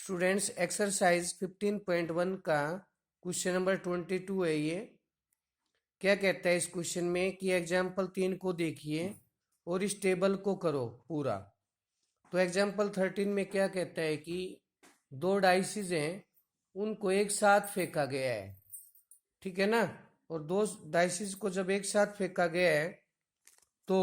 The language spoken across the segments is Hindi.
स्टूडेंट्स एक्सरसाइज 15.1 का क्वेश्चन नंबर 22 है ये। क्या कहता है इस क्वेश्चन में कि एग्जाम्पल 3 को देखिए और इस टेबल को करो पूरा। तो एग्जाम्पल 13 में क्या कहता है कि दो डाइसिस हैं, उनको एक साथ फेंका गया है, ठीक है ना। और दो डाइसिस को जब एक साथ फेंका गया है तो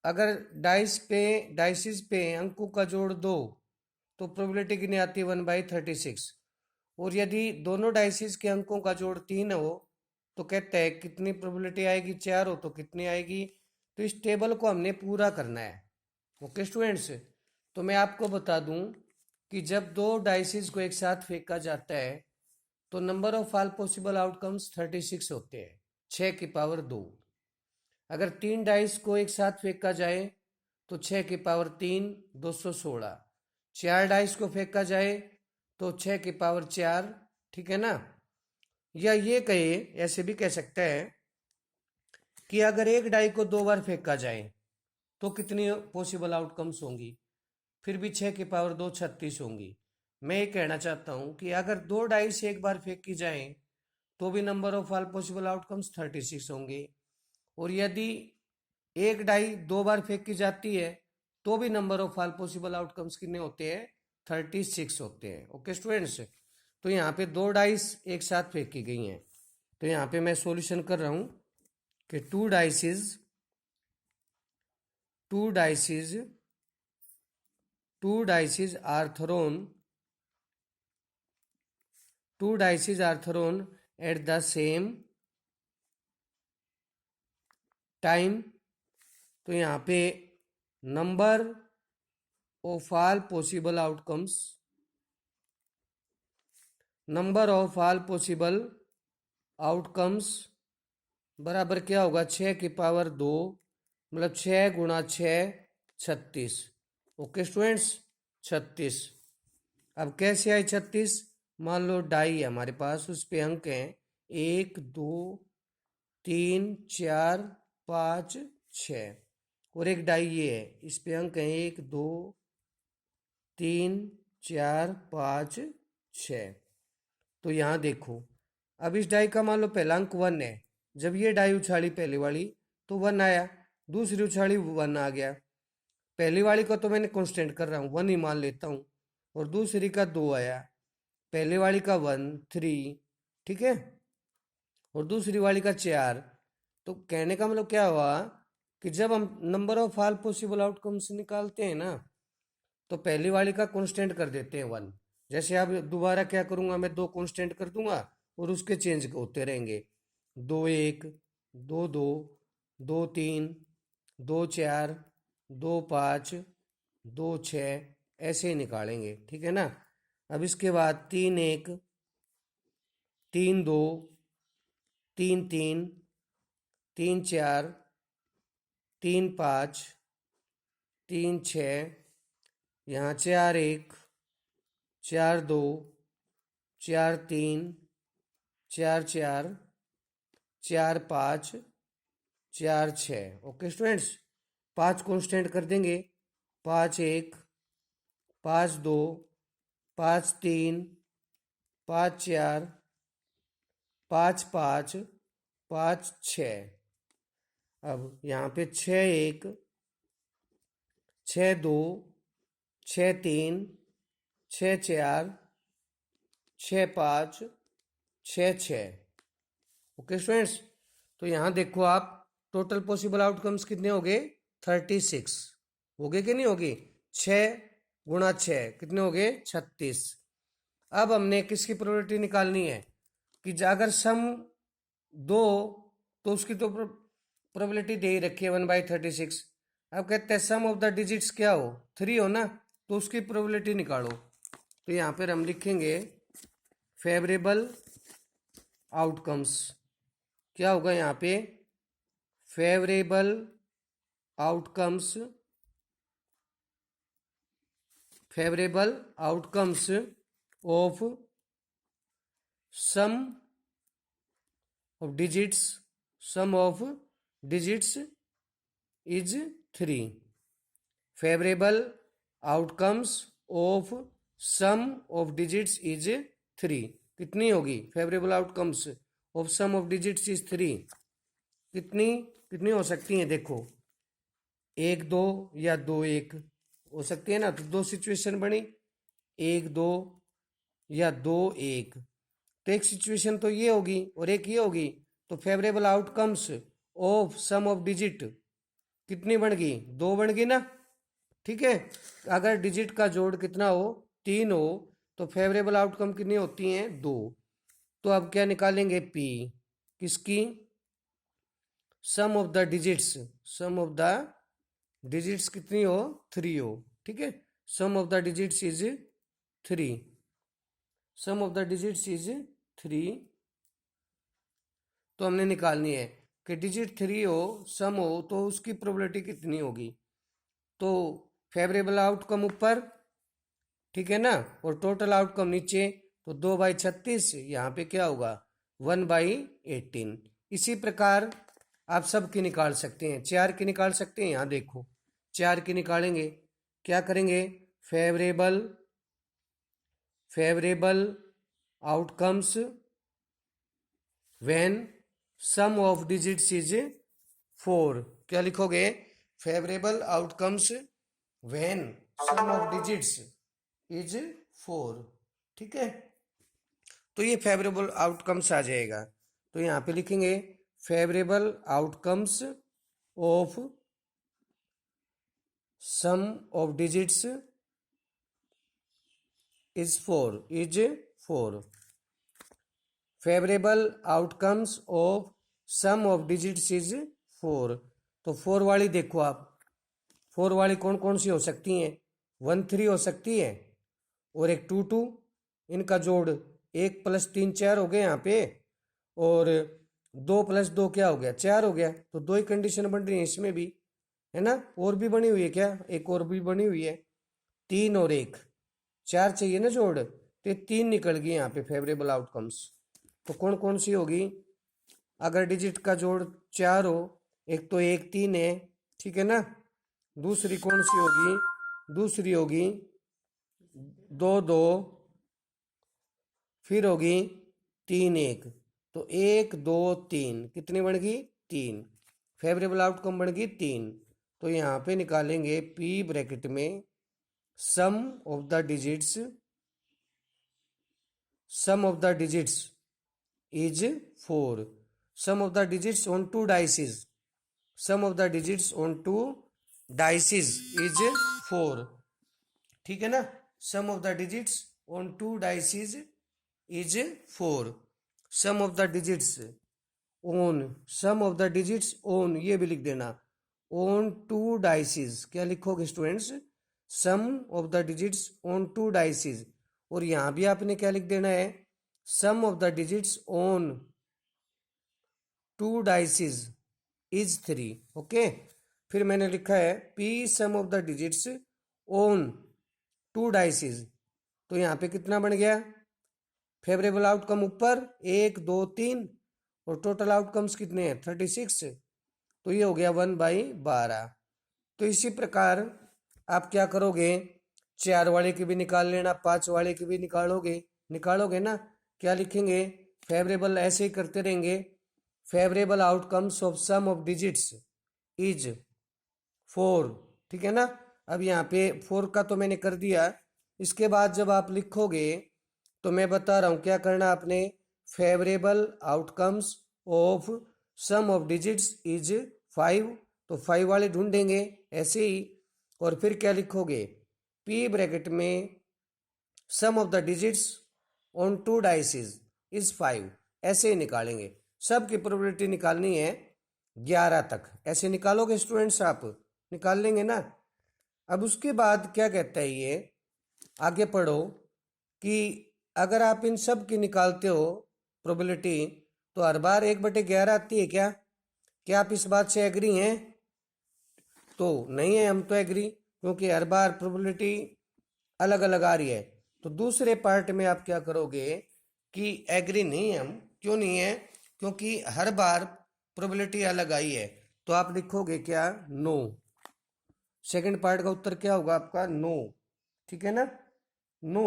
अगर डाइसिस पे अंकों का जोड़ दो तो प्रोबेबिलिटी कितनी आती है 1/36। और यदि दोनों डाइसिस के अंकों का जोड़ 3 हो तो कहते हैं कितनी प्रोबेबिलिटी आएगी, 4 हो तो कितनी आएगी। तो इस टेबल को हमने पूरा करना है। ओके स्टूडेंट्स, तो मैं आपको बता दूं कि जब दो डाइसिस को एक साथ फेंका जाता है तो number of all possible outcomes 36 होते हैं, 6 की पावर 2। अगर तीन डाइस को एक साथ फेंका जाए तो 6 की पावर 3 216। चार डाइस को फेंका जाए तो 6 की पावर 4, ठीक है ना। या ये कहे, ऐसे भी कह सकते हैं कि अगर एक डाई को 2 बार फेंका जाए तो कितनी पॉसिबल आउटकम्स होंगी, फिर भी 6 की पावर 2 36 होंगी। मैं ये कहना चाहता हूं कि अगर दो डाई से एक बार फेंकी जाए तो भी number of all possible outcomes 36 होंगे। और यदि एक डाई 2 बार फेंकी जाती है तो भी number of all possible outcomes कितने होते हैं, 36 होते हैं। ओके स्टूडेंट्स, तो यहाँ पे दो डाइस एक साथ फेंकी गई हैं। तो यहाँ पे मैं सॉल्यूशन कर रहा हूं कि two dices are thrown at the same time. तो यहाँ पे number of all possible outcomes बराबर क्या होगा, 6 की पावर 2, मतलब 6 × 6 36। Okay students, 36। अब कैसे आए 36, मान लो डाई है हमारे पास, उस पे अंक हैं 1 2 3 4 5 6। और एक डाई ये है, इस पे अंक हैं 1 2 3 4 5 6। तो यहाँ देखो, अब इस डाई का मान लो पहला अंक 1 है। जब ये डाई उछाली पहली वाली तो 1 आया, दूसरी उछाली 1 आ गया। पहली वाली का तो मैंने कांस्टेंट कर रहा हूँ, 1 ही मान लेता हूँ। और दूसरी का 2 आया, पहले वाली का 1 3, ठीक है। और दूसरी वाली का 4। तो कहने का मतलब क्या हुआ कि जब हम number of all possible outcomes निकालते हैं ना तो पहली वाली का कांस्टेंट कर देते हैं 1। जैसे अब दोबारा क्या करूंगा, मैं 2 कांस्टेंट कर दूंगा और उसके चेंज होते रहेंगे। 2 1 2 2 2 3 2 4 2 5 2 6, ऐसे ही निकालेंगे, ठीक है ना। अब इसके बाद 3 1 3 2 3 3 3 4 3 5 3 6, यहाँ 4 1 4 2 4 3 4 4 4 5 4 6। ओके स्टूडेंट्स, 5 कांस्टेंट कर देंगे, 5 1 5 2 5 3 5 4 5 5 5 6। अब यहाँ पे 6 1 6 2 6 3 6 4 6 5 6 6। ओके स्टूडेंट्स, तो यहाँ देखो आप, टोटल पॉसिबल आउटकम्स कितने हो गए, 36 हो गए कि नहीं होगी। 6 × 6 कितने हो गए, 36। अब हमने किसकी प्रोबेबिलिटी निकालनी है कि अगर सम दो तो उसकी तो प्रोबेबिलिटी दे ही रखी है 1/36। अब कहते हैं सम ऑफ द डिजिट्स क्या हो, 3 हो ना, तो उसकी प्रोबेबिलिटी निकालो। तो यहाँ पर हम लिखेंगे फेवरेबल आउटकम्स। क्या होगा यहाँ पे, favourable outcomes of sum of digits is 3। Favourable outcomes of sum of digits is 3, कितनी होगी favourable outcomes of sum of digits is 3, कितनी कितनी हो सकती हैं देखो, 1 2 या 2 1 हो सकती है ना। तो दो सिचुएशन बनी, 1 2 या 2 1। तो एक सिचुएशन तो ये होगी और एक ये होगी, तो favourable outcomes of sum of digit कितनी बन गई, 2 बन गई ना। ठीक है, अगर डिजिट का जोड़ कितना हो, 3 हो, तो फेवरेबल आउटकम कितनी होती हैं, 2। तो अब क्या निकालेंगे, पी किसकी, sum of the digits, sum of the digits कितनी हो, 3 हो। ठीक है, sum of the digits is 3, sum of the digits is 3। तो हमने निकालनी है कि डिजिट 3 हो, सम हो, तो उसकी प्रोबेबिलिटी कितनी होगी। तो फेवरेबल आउटकम ऊपर, ठीक है ना, और टोटल आउटकम नीचे। तो 2/36, यहाँ पे क्या होगा, 1/18। इसी प्रकार आप सब की निकाल सकते हैं, 4 की निकाल सकते हैं। यहाँ देखो 4 की निकालेंगे, क्या करेंगे, favourable favourable outcomes when sum of digits is 4। क्या लिखोगे, favourable outcomes when sum of digits is 4। ठीक है, तो ये फेवरेबल आउटकम्स आ जाएगा। तो यहाँ पे लिखेंगे favourable outcomes of sum of digits is 4 favourable outcomes of sum of digits is 4। तो 4 वाली देखो आप, 4 वाली कौन कौन सी हो सकती हैं, 1 3 हो सकती है, और एक 2 2, इनका जोड़ 1 + 3 4 हो गए यहाँ पे, और 2 + 2 क्या हो गया, 4 हो गया। तो 2 ही कंडीशन बन रही है इसमें भी, है ना। और भी बनी हुई है क्या, एक और भी बनी हुई है, 3 और 1, 4 चाहिए ना जोड़, तो 3 निकल गई यहाँ पे फेवरेबल आउटकम्स। तो कौन कौन सी होगी, अगर डिजिट का जोड़ 4 हो, एक तो 1 3 है, ठीक है ना। दूसरी कौन सी होगी, दूसरी होगी 2 2, फिर होगी 3 1। तो 1 2 3 कितनी बन गई, 3, फेवरेबल आउटकम बन गई 3। तो यहाँ पे निकालेंगे पी ब्रैकेट में sum of the digits, sum of the digits is 4, sum of the digits on 2 dices, sum of the digits on 2 dices is 4। ठीक है ना, sum of the digits on 2 dices is 4, sum of the digits on, sum of the digits on, ये भी लिख देना, ऑन 2 डाइसिस। क्या लिखोगे students, sum of the digits on 2 dices. और यहां भी आपने क्या लिख देना है, sum of the digits on 2 dices is 3। Okay, फिर मैंने लिखा है P sum of the digits on 2 dices. तो यहाँ पे कितना बन गया, फेवरेबल आउटकम ऊपर 1 2 3, और टोटल आउटकम्स कितने हैं, 36। तो ये हो गया 1/12। तो इसी प्रकार आप क्या करोगे, 4 वाले की भी निकाल लेना, 5 वाले की भी निकालोगे ना। क्या लिखेंगे, फेवरेबल ऐसे ही करते रहेंगे, favourable outcomes of sum of digits is 4। ठीक है ना, अब यहाँ पे 4 का तो मैंने कर दिया। इसके बाद जब आप लिखोगे तो मैं बता रहा हूँ क्या करना आपने, favourable outcomes of sum of digits is 5। तो 5 वाले ढूंढेंगे ऐसे ही, और फिर क्या लिखोगे, पी ब्रैकेट में sum of the digits on 2 dices is 5, ऐसे ही निकालेंगे। सब की प्रोबेबिलिटी निकालनी है 11 तक, ऐसे निकालोगे स्टूडेंट्स, आप निकाल लेंगे ना। अब उसके बाद क्या कहता है ये, आगे पढ़ो कि अगर आप इन सब की निकालते हो प्रोबेबिलिटी, तो हर बार 1/11 आती है क्या, क्या आप इस बात से एग्री हैं, तो नहीं है, हम तो एग्री, क्योंकि हर बार प्रोबेबिलिटी अलग अलग आ रही है। तो दूसरे पार्ट में आप क्या करोगे कि एग्री नहीं है हम, क्यों नहीं है, क्योंकि हर बार प्रोबेबिलिटी अलग आई है। तो आप लिखोगे क्या, नो। सेकंड पार्ट का उत्तर क्या होगा आपका, नो। ठीक है ना, no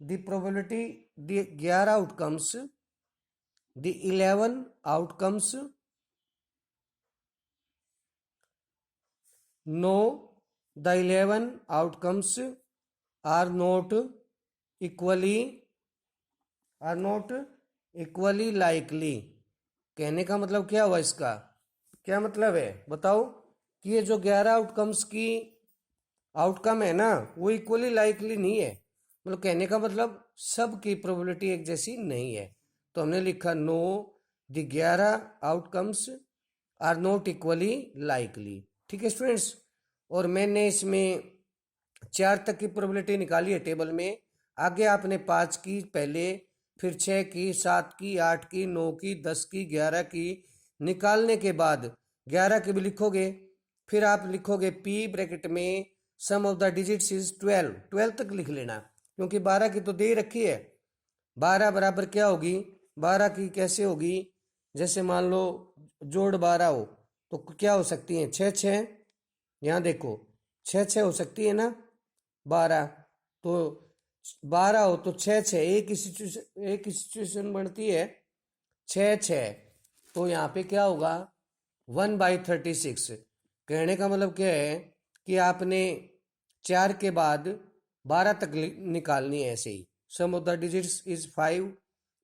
the probability the 11 outcomes, the 11 outcomes, no the 11 outcomes are not equally, are not equally likely. कहने का मतलब क्या हुआ इसका, क्या मतलब है बताओ कि ये जो 11 आउटकम्स की आउटकम है ना वो इक्वली लाइकली नहीं है। मतलब कहने का मतलब सब की प्रोबेबिलिटी एक जैसी नहीं है। तो हमने लिखा no the 11 outcomes are not equally likely. ठीक है स्टूडेंट्स, और मैंने इसमें 4 तक की प्रोबेबिलिटी निकाली है टेबल में। आगे आपने 5 की पहले, फिर 6 की, 7 की, 8 की, 9 की, 10 की, 11 की निकालने के बाद 11 की भी लिखोगे। फिर आप लिखोगे पी ब्रैकेट में sum of the digits is 12, 12 तक लिख लेना क्योंकि 12 की तो दे ही रखी है। 12 बराबर क्या होगी, 12 की कैसे होगी, जैसे मान लो जोड़ 12 हो तो क्या हो सकती है, 6 6, यहाँ देखो 6 6 हो सकती है ना 12, तो 12 हो तो 6 6, एक ही सिचुएशन बनती है 6 6, तो यहाँ पे क्या होगा 1/36। कहने का मतलब क्या है कि आपने 4 के बाद 12 तक निकालनी है ऐसे ही। सम ऑफ द डिजिट्स इज 5,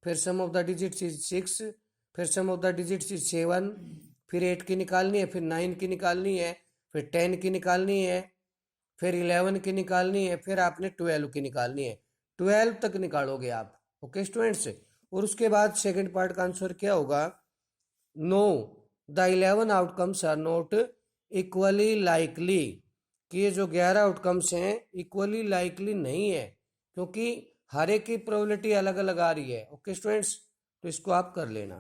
फिर सम ऑफ द डिजिट्स इज 6, फिर सम ऑफ द डिजिट्स इज 7, फिर 8 की निकालनी है, फिर 9 की निकालनी है, फिर 10 की निकालनी है, फिर 11 की निकालनी है, फिर आपने 12 की निकालनी है। 12 तक निकालोगे आप। ओके स्टूडेंट्स, और उसके बाद सेकंड पार्ट का आंसर क्या होगा, no the 11 outcomes are not equally likely, कि ये जो 11 आउटकम्स हैं इक्वली लाइकली नहीं है क्योंकि हर एक की प्रोबेबिलिटी अलग अलग आ रही है। ओके स्टूडेंट्स, तो इसको आप कर लेना।